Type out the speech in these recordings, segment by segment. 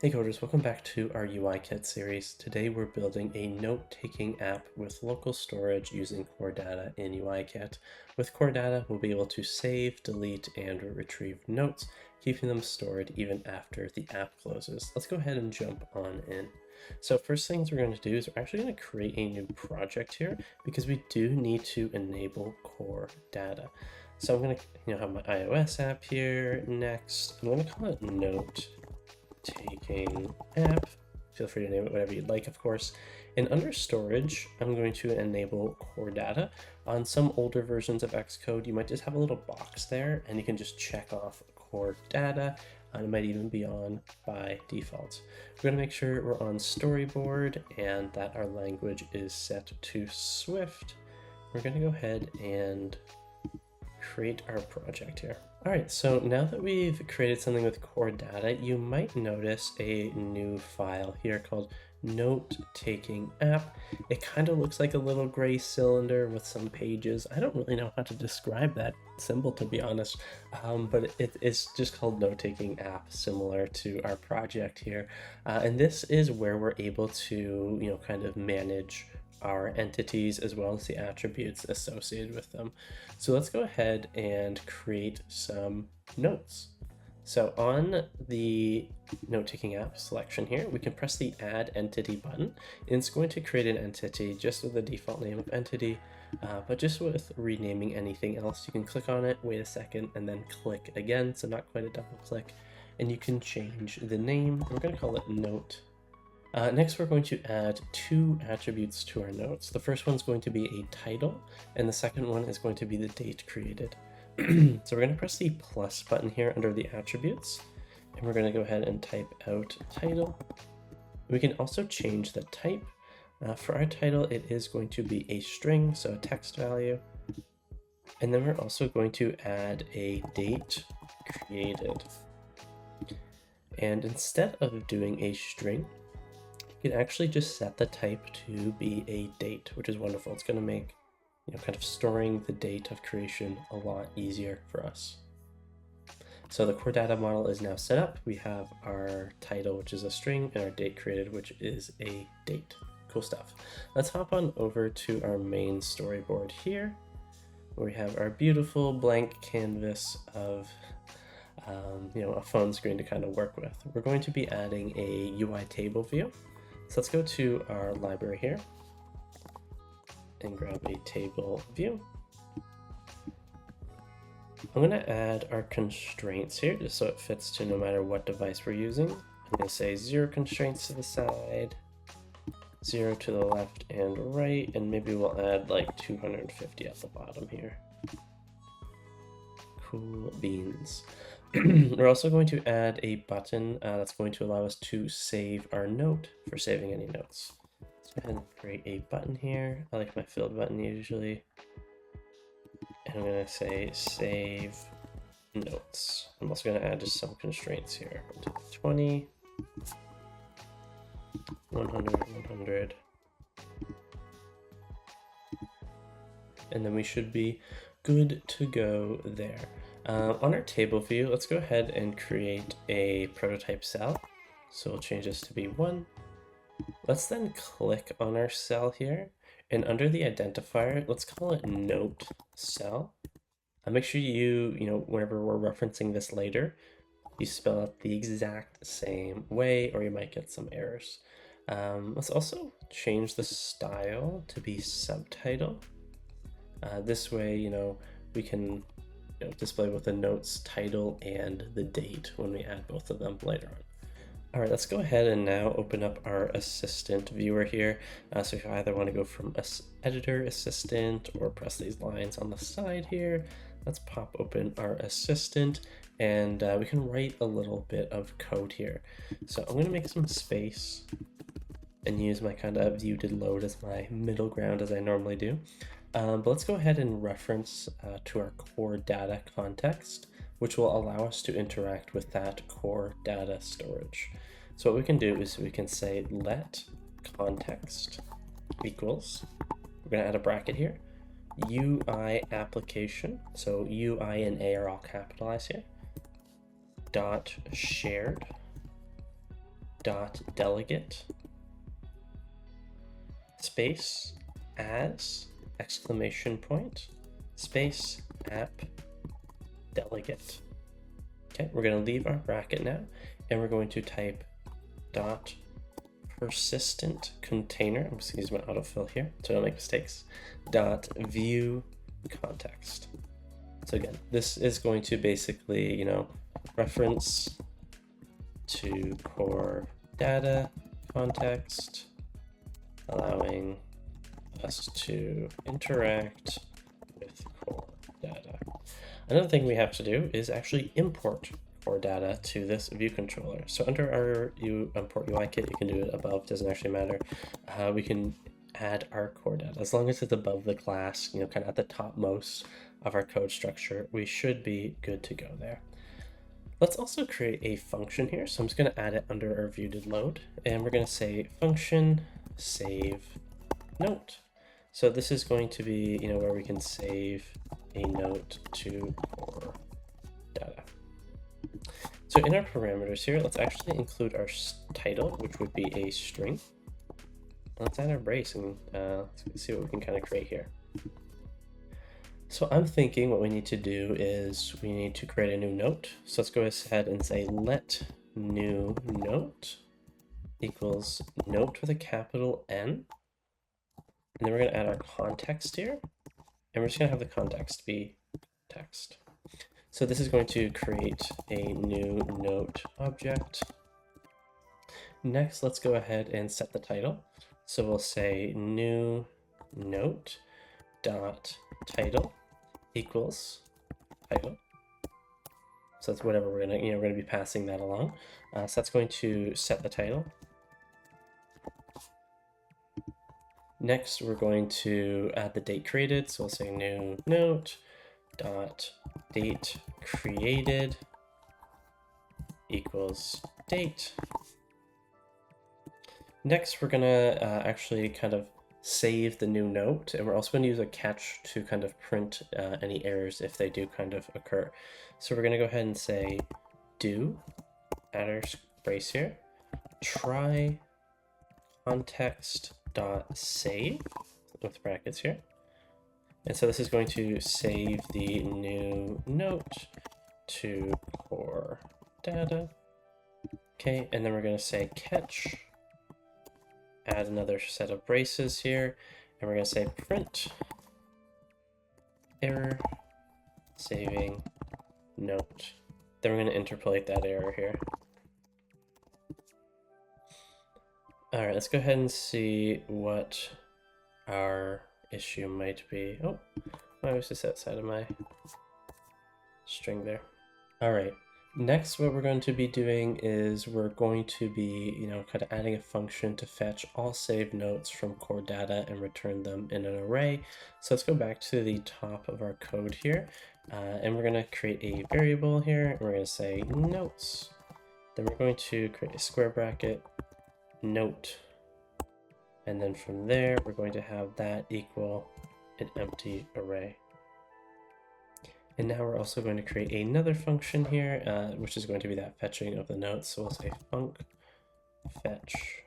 Hey coders, welcome back to our UIKit series. Today we're building a note-taking app with local storage using CoreData in UIKit. With CoreData, we'll be able to save, delete, and retrieve notes, keeping them stored even after the app closes. Let's go ahead and jump on in. So first things we're going to do is we're actually going to create a new project here because we do need to enable CoreData. So I'm going to have my iOS app here. Next, I'm going to call it Note Taking app. Feel free to name it whatever you'd like, of course. And under storage, I'm going to enable CoreData. On some older versions of Xcode, you might just have a little box there and you can just check off CoreData. It might even be on by default. We're going to make sure we're on storyboard and that our language is set to Swift. We're going to go ahead and create our project here. All right, so now that we've created something with CoreData, you might notice a new file here called Note Taking App. It kind of looks like a little gray cylinder with some pages. I don't really know how to describe that symbol, to be honest, but it's just called Note Taking App, similar to our project here. And this is where we're able to, kind of manage our entities as well as the attributes associated with them. So let's go ahead and create some notes. So on the note-taking app selection here, we can press the add entity button, and it's going to create an entity just with the default name of entity, but just with renaming anything else. You can click on it, wait a second, and then click again, so not quite a double click, and you can change the name. We're going to call it note. Next, we're going to add two attributes to our notes. The first one's going to be a title, and the second one is going to be the date created. So we're going to press the plus button here under the attributes, and we're going to go ahead and type out title. We can also change the type. For our title, it is going to be a string, so a text value. And then we're also going to add a date created. And instead of doing a string, you can actually just set the type to be a date, which is wonderful. It's going to make, kind of storing the date of creation a lot easier for us. So the CoreData model is now set up. We have our title, which is a string, and our date created, which is a date. Cool stuff. Let's hop on over to our main storyboard here, where we have our beautiful blank canvas of a phone screen to kind of work with. We're going to be adding a UI table view. So let's go to our library here and grab a table view. I'm going to add our constraints here just so it fits to no matter what device we're using. I'm going to say 0 constraints to the side, 0 to the left and right, and maybe we'll add like 250 at the bottom here. Cool beans. We're also going to add a button that's going to allow us to save our note for saving any notes. Let's go ahead and create a button here. I like my filled button usually. And I'm going to say save notes. I'm also going to add just some constraints here. 20, 100, 100. And then we should be good to go there. On our table view, let's go ahead and create a prototype cell. So we'll change this to be 1. Let's then click on our cell here, and under the identifier, let's call it note cell. Make sure whenever we're referencing this later, you spell it the exact same way, or you might get some errors. Let's also change the style to be subtitle. This way, we can display both the notes title and the date when we add both of them later on. All right, let's go ahead and now open up our assistant viewer here. So if you either want to go from editor assistant or press these lines on the side here, let's pop open our assistant and we can write a little bit of code here. So I'm going to make some space and use my kind of view did load as my middle ground as I normally do. But let's go ahead and reference to our CoreData context, which will allow us to interact with that CoreData storage. So what we can do is we can say let context equals, we're going to add a bracket here, UI application, so UI and A are all capitalized here, dot shared dot delegate space as exclamation point space app delegate. Okay, we're going to leave our bracket now, and we're going to type dot persistent container. I'm just going to use my autofill here so I don't make mistakes. Dot view context. So again, this is going to basically, reference to core data context, allowing us to interact with core data. Another thing we have to do is actually import core data to this view controller. So under our import UIKit, you can do it above, doesn't actually matter. We can add our core data. As long as it's above the class, kind of at the topmost of our code structure, we should be good to go there. Let's also create a function here. So I'm just going to add it under our view.load, and we're going to say function save note. So this is going to be, where we can save a note to core data. So in our parameters here, let's actually include our title, which would be a string. Let's add our brace and let's see what we can kind of create here. So I'm thinking what we need to do is we need to create a new note. So let's go ahead and say let new note equals note with a capital N. And then we're going to add our context here. And we're just going to have the context be text. So this is going to create a new note object. Next, let's go ahead and set the title. So we'll say new note dot title equals title. So that's whatever we're gonna be passing that along. So that's going to set the title. Next, we're going to add the date created. So we'll say new note dot date created equals date. Next, we're gonna actually kind of save the new note, and we're also going to use a catch to kind of print any errors if they do kind of occur. So we're going to go ahead and say do, add our brace here, try context dot save with brackets here. And so this is going to save the new note to core data. Okay, and then we're going to say catch, add another set of braces here, and we're going to say print error saving note. Then we're going to interpolate that error here. All right, let's go ahead and see what our issue might be. Oh, I was just outside of my string there. All right. Next, what we're going to be doing is we're going to be, kind of adding a function to fetch all saved notes from core data and return them in an array. So let's go back to the top of our code here, and we're going to create a variable here. And we're going to say notes. Then we're going to create a square bracket, note. And then from there, we're going to have that equal an empty array. And now we're also going to create another function here, which is going to be that fetching of the notes. So we'll say func fetch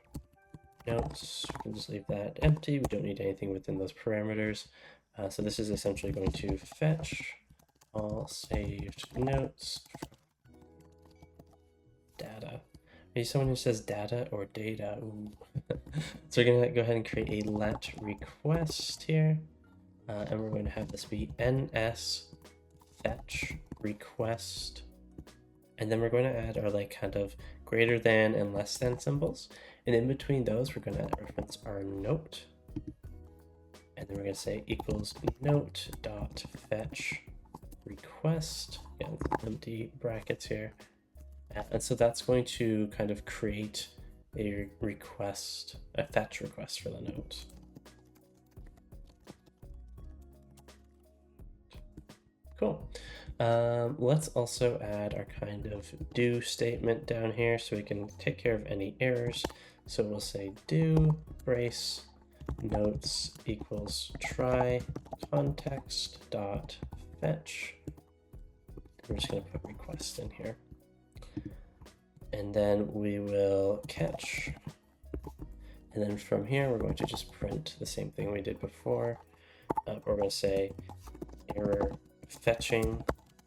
notes. We can just leave that empty. We don't need anything within those parameters. So this is essentially going to fetch all saved notes data. Maybe someone who says data or data. Ooh. So we're going to go ahead and create a let request here. And we're going to have this be ns fetch request, and then we're going to add our kind of greater than and less than symbols, and in between those we're going to reference our note, and then we're going to say equals note dot fetch request, again empty brackets here, and so that's going to kind of create a request, a fetch request for the note. Cool. Let's also add our kind of do statement down here so we can take care of any errors. So we'll say do brace notes equals try context dot fetch. We're just going to put request in here. and then we will catch. And then from here, we're going to just print the same thing we did before. We're going to say error fetching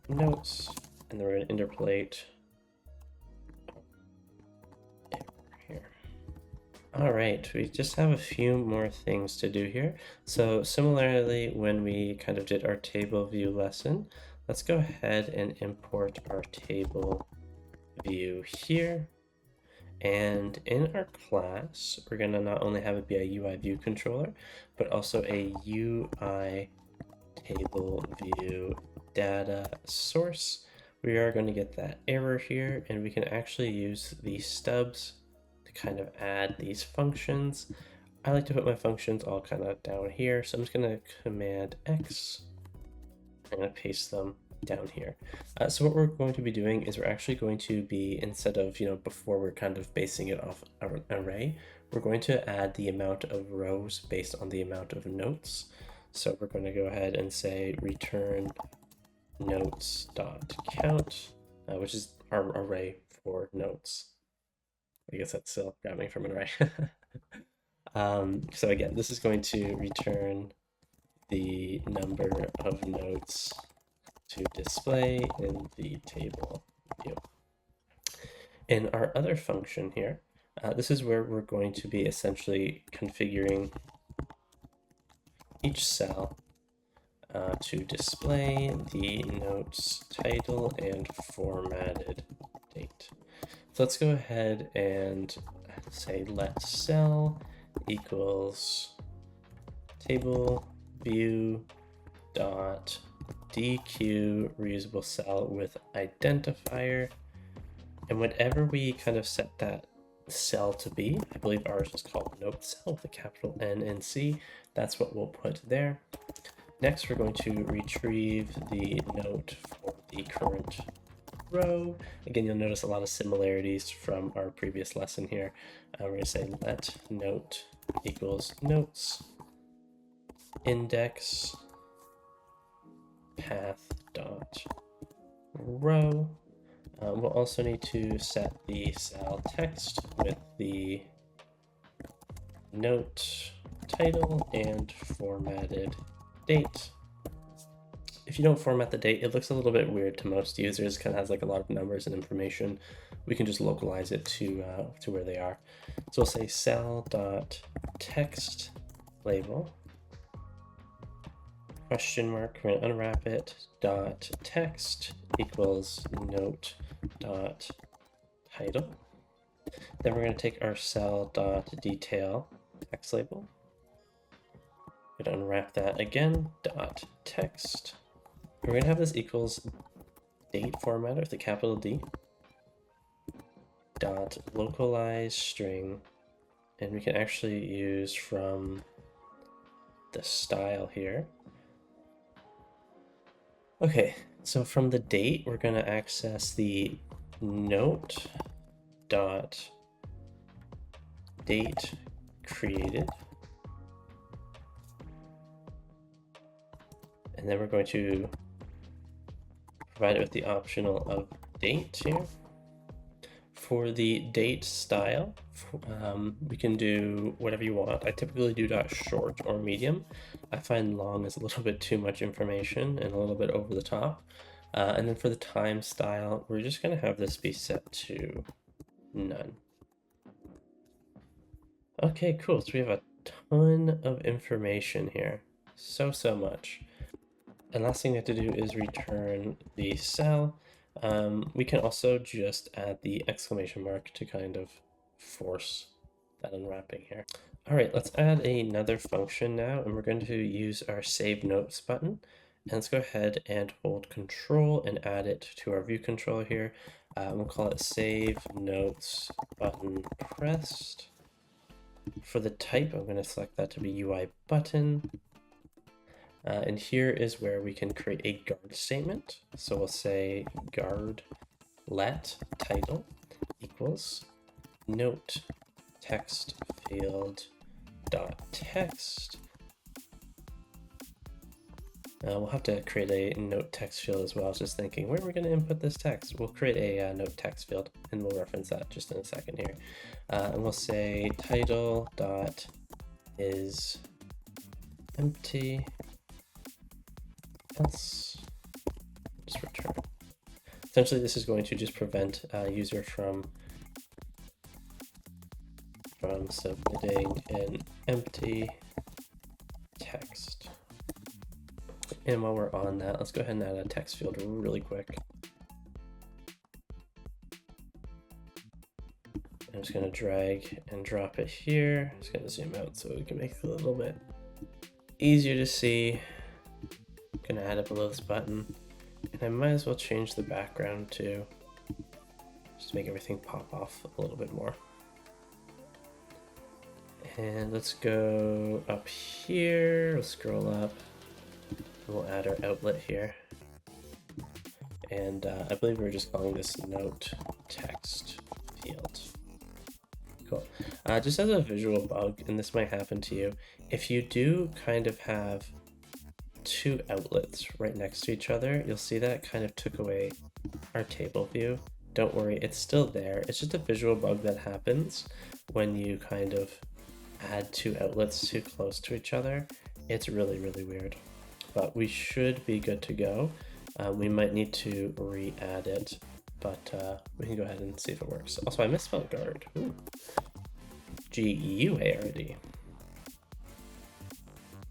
notes, and then we're going to interpolate error here. All right, we just have a few more things to do here. So similarly, when we kind of did our table view lesson, let's go ahead and import our table view here. And in our class, we're going to not only have it be a UI view controller, but also a UI table view data source. We are going to get that error here, and we can actually use these stubs to kind of add these functions. I like to put my functions all kind of down here, so I'm just going to Command X. I'm going to paste them down here. So what we're going to be doing is we're actually going to be, instead of, before we're kind of basing it off an array, we're going to add the amount of rows based on the amount of notes. So we're going to go ahead and say return notes.count, which is our array for notes. I guess that's still grabbing from an array. So again, this is going to return the number of notes to display in the table view. In our other function here, this is where we're going to be essentially configuring each cell to display the notes title and formatted date. So let's go ahead and say let cell equals table view dot DQ reusable cell with identifier, and whatever we kind of set that cell to be, I believe ours is called note cell with a capital N and C, that's what we'll put there. Next, we're going to retrieve the note for the current row. Again, you'll notice a lot of similarities from our previous lesson here. We're going to say let note equals notes index path dot row. We'll also need to set the cell text with the note title and formatted date. If you don't format the date, it looks a little bit weird to most users. It kind of has like a lot of numbers and information. We can just localize it to where they are. So we'll say cell dot text label question mark, we're going to unwrap it, dot text equals note dot title. Then we're going to take our cell dot detail text label. We're going to unwrap that again, dot text. We're going to have this equals date formatter with a capital D, dot localize string, and we can actually use from the style here. Okay, so from the date, we're going to access the note dot date created. And then we're going to provide it with the optional of date here. For the date style, we can do whatever you want. I typically do .short or medium. I find long is a little bit too much information and a little bit over the top. And then for the time style, we're just going to have this be set to none. Okay, cool. So we have a ton of information here. So much. And last thing we have to do is return the cell. We can also just add the exclamation mark to kind of force that unwrapping here. All right, let's add another function now, and we're going to use our Save Notes button. And let's go ahead and hold Control and add it to our view controller here. We'll call it Save Notes button pressed. For the type, I'm going to select that to be UI button. And here is where we can create a guard statement. So we'll say guard let title equals note text field dot text We'll have to create a note text field as well. I was just thinking, where are we going to input this text? We'll create a note text field, and we'll reference that just in a second here. And we'll say title dot is empty, else just return. Essentially, this is going to just prevent a user from submitting an empty text. And while we're on that, let's go ahead and add a text field really quick. I'm just going to drag and drop it here. I'm just going to zoom out so we can make it a little bit easier to see. I'm going to add it below this button. And I might as well change the background too, just to make everything pop off a little bit more. And let's go up here, we'll scroll up, and we'll add our outlet here. And I believe we're just calling this note text field. Cool. Just as a visual bug, and this might happen to you, if you do kind of have two outlets right next to each other, you'll see that it kind of took away our table view. Don't worry, it's still there. It's just a visual bug that happens when you kind of add two outlets too close to each other. It's really, really weird, but we should be good to go. We might need to re-add it, but we can go ahead and see if it works. Also, I misspelled guard. G-U-A-R-D.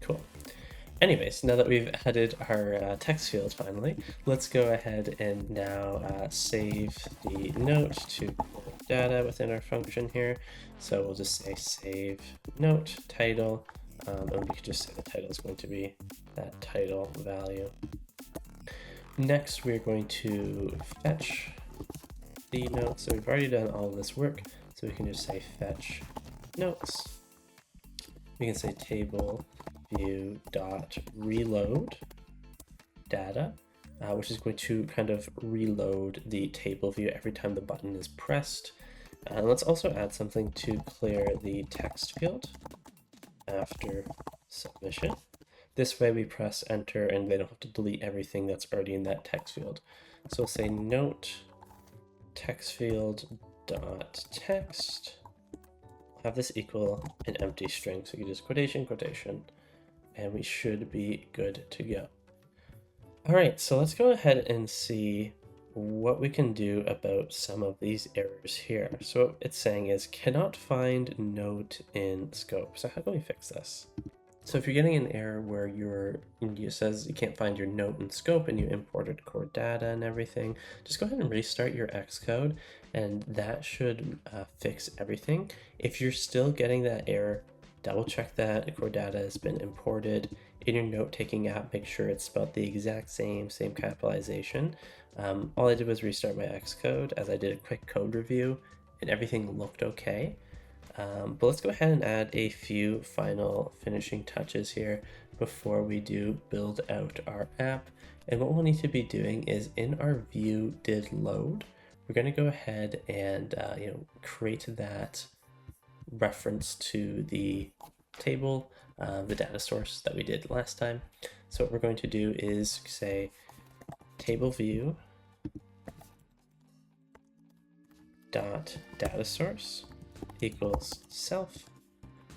Cool. Anyways, now that we've added our text field finally, let's go ahead and now save the note to data within our function here. So we'll just say save note title, and we could just say the title is going to be that title value. Next, we're going to fetch the note. So we've already done all of this work, so we can just say fetch notes. We can say table view dot reload data, which is going to kind of reload the table view every time the button is pressed. Let's also add something to clear the text field after submission. This way we press enter and they don't have to delete everything that's already in that text field. So we'll say note text field dot text, have this equal an empty string. So you just quotation, quotation, and we should be good to go. All right, so let's go ahead and see what we can do about some of these errors here. So what it's saying is cannot find note in scope. So how can we fix this? So if you're getting an error where it says you can't find your note in scope and you imported CoreData and everything, just go ahead and restart your Xcode and that should fix everything. If you're still getting that error, double check that CoreData has been imported. In your note-taking app, make sure it's spelled the exact same capitalization. All I did was restart my Xcode as I did a quick code review and everything looked okay. But let's go ahead and add a few final finishing touches here before we do build out our app. And what we'll need to be doing is in our view did load, we're going to go ahead and create that reference to the table, the data source that we did last time. So what we're going to do is say tableView dot data source equals self.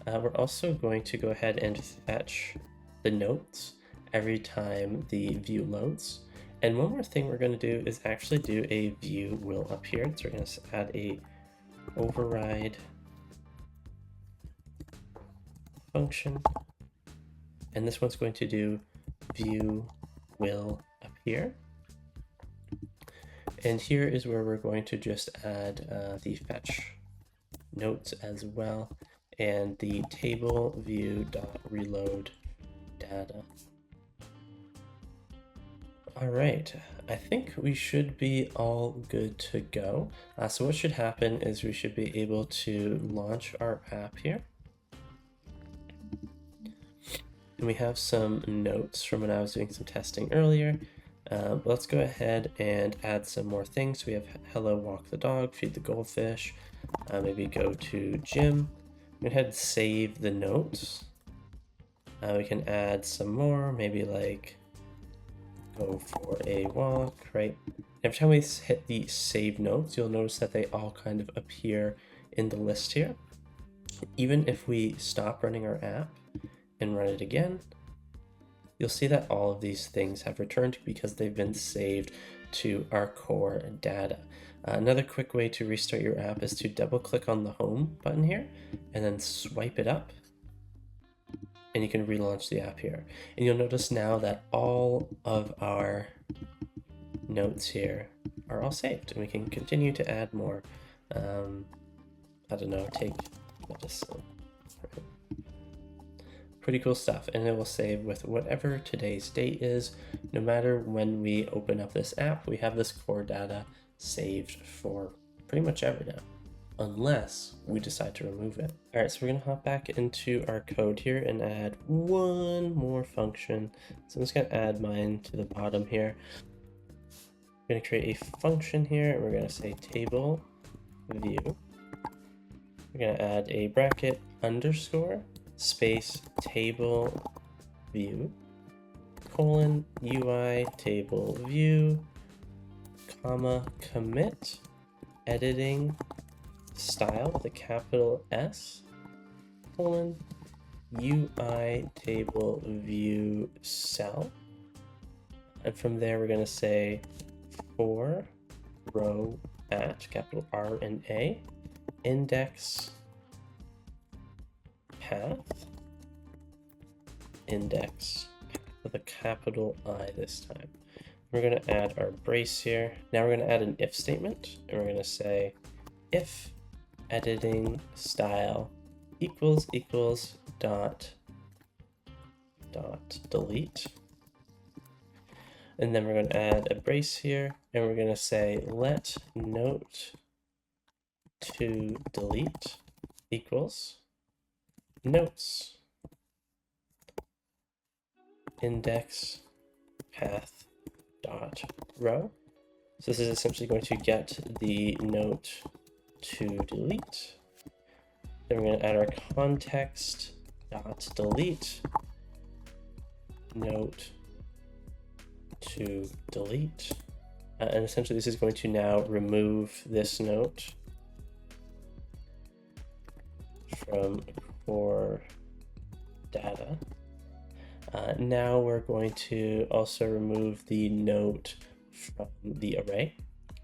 We're also going to go ahead and fetch the notes every time the view loads. And one more thing we're going to do is actually do a view will appear. So we're going to add a override function, and this one's going to do view will appear. And here is where we're going to just add the fetch notes as well, and the table view dot reload data. All right, I think we should be all good to go. So what should happen is we should be able to launch our app here. And we have some notes from when I was doing some testing earlier. Let's go ahead and add some more things. We have hello, walk the dog, feed the goldfish, maybe go to gym. Go ahead and save the notes. We can add some more, maybe like go for a walk, right? Every time we hit the save notes, you'll notice that they all kind of appear in the list here. Even if we stop running our app and run it again, you'll see that all of these things have returned because they've been saved to our core data. Another quick way to restart your app is to double click on the home button here and then swipe it up, and you can relaunch the app here. And you'll notice now that all of our notes here are all saved, and we can continue to add more. I don't know, take medicine. Pretty cool stuff, and it will save with whatever today's date is. No matter when we open up this app, we have this core data saved for pretty much ever now, unless we decide to remove it. All right, so we're gonna hop back into our code here and add one more function. So I'm just gonna add mine to the bottom here. We're gonna create a function here, and we're gonna say tableView. We're gonna add a bracket underscore space table view colon UI table view comma commit editing style with a capital S colon UI table view cell, and from there we're going to say for row at capital R and A index path index with a capital I this time. We're going to add our brace here. Now we're going to add an if statement, and we're going to say if editing style equals dot delete, and then we're going to add a brace here, and we're going to say let note to delete equals notes index path dot row. So this is essentially going to get the note to delete. Then we're going to add our context dot delete note to delete, and essentially this is going to now remove this note from core data. Now we're going to also remove the note from the array.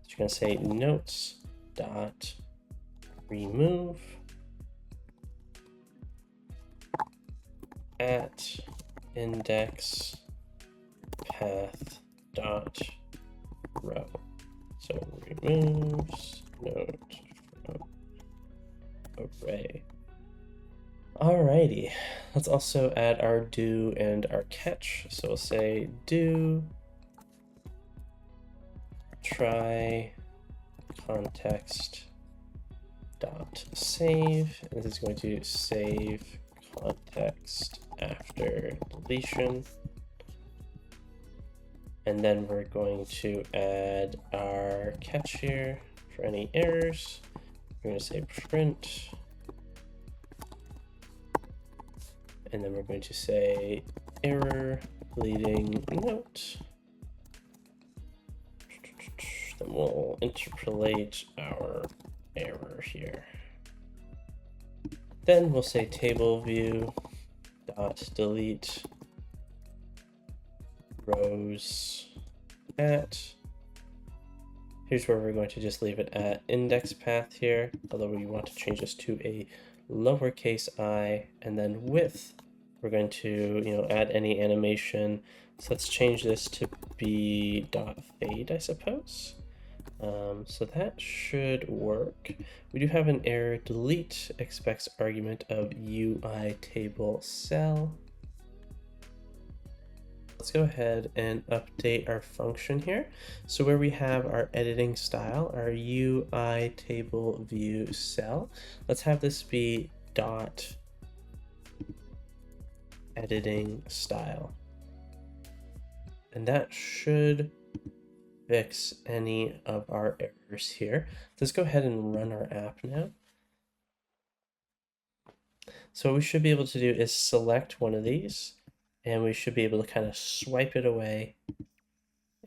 So you're going to say notes dot remove at index path dot row. So removes note from array. Alrighty, let's also add our do and our catch. So we'll say do try context dot save. This is going to save context after deletion. And then we're going to add our catch here for any errors. We're going to say print. And then we're going to say error leading note. Then we'll interpolate our error here. Then we'll say table view dot delete rows at. Here's where we're going to just leave it at index path here, although we want to change this to a lowercase I, and then width we're going to add any animation. So let's change this to be dot fade, I suppose. So that should work. We do have an error. Delete expects argument of UI table cell. Let's go ahead and update our function here. So where we have our editing style, our UI table view cell, let's have this be dot editing style. And that should fix any of our errors here. Let's go ahead and run our app now. So what we should be able to do is select one of these, and we should be able to kind of swipe it away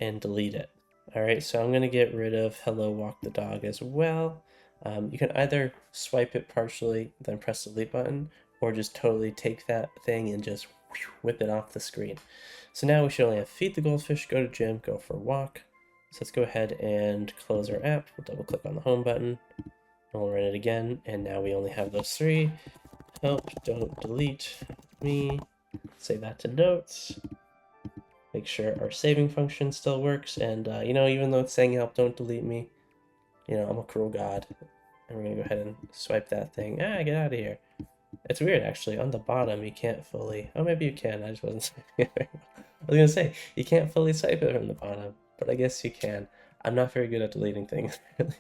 and delete it. All right, so I'm gonna get rid of hello walk the dog as well. You can either swipe it partially, then press the delete button, or just totally take that thing and just whip it off the screen. So now we should only have feed the goldfish, go to gym, go for a walk. So let's go ahead and close our app. We'll double click on the home button, and we'll run it again. And now we only have those three. Help, don't delete me. Save that to notes. Make sure our saving function still works. And, even though it's saying help, don't delete me, I'm a cruel god. And we're going to go ahead and swipe that thing. Get out of here. It's weird, actually. On the bottom, you can't fully... Oh, maybe you can. I just wasn't swiping it very well. I was going to say, you can't fully swipe it from the bottom, but I guess you can. I'm not very good at deleting things, really.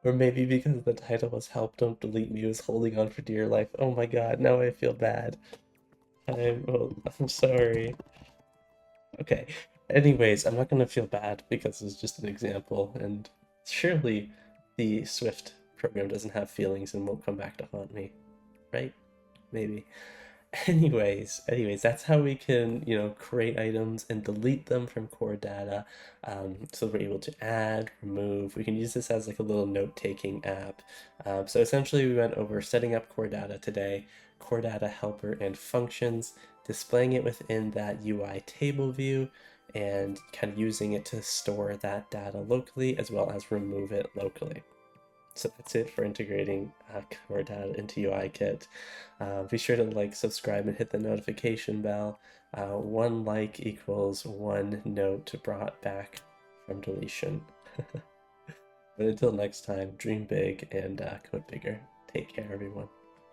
Or maybe because the title was Help, Don't Delete Me, was holding on for dear life. Oh my god, now I feel bad. I'm sorry. Okay, anyways, I'm not gonna feel bad because it's just an example, and surely the Swift program doesn't have feelings and won't come back to haunt me, right? Maybe. Anyways, that's how we can, create items and delete them from CoreData. So we're able to add, remove. We can use this as like a little note-taking app. So essentially, we went over setting up CoreData today, CoreData helper and functions, displaying it within that UI table view, and kind of using it to store that data locally as well as remove it locally. So that's it for integrating CoreData into UIKit. Be sure to like, subscribe, and hit the notification bell. One like equals one note brought back from deletion. But until next time, dream big and code bigger. Take care, everyone.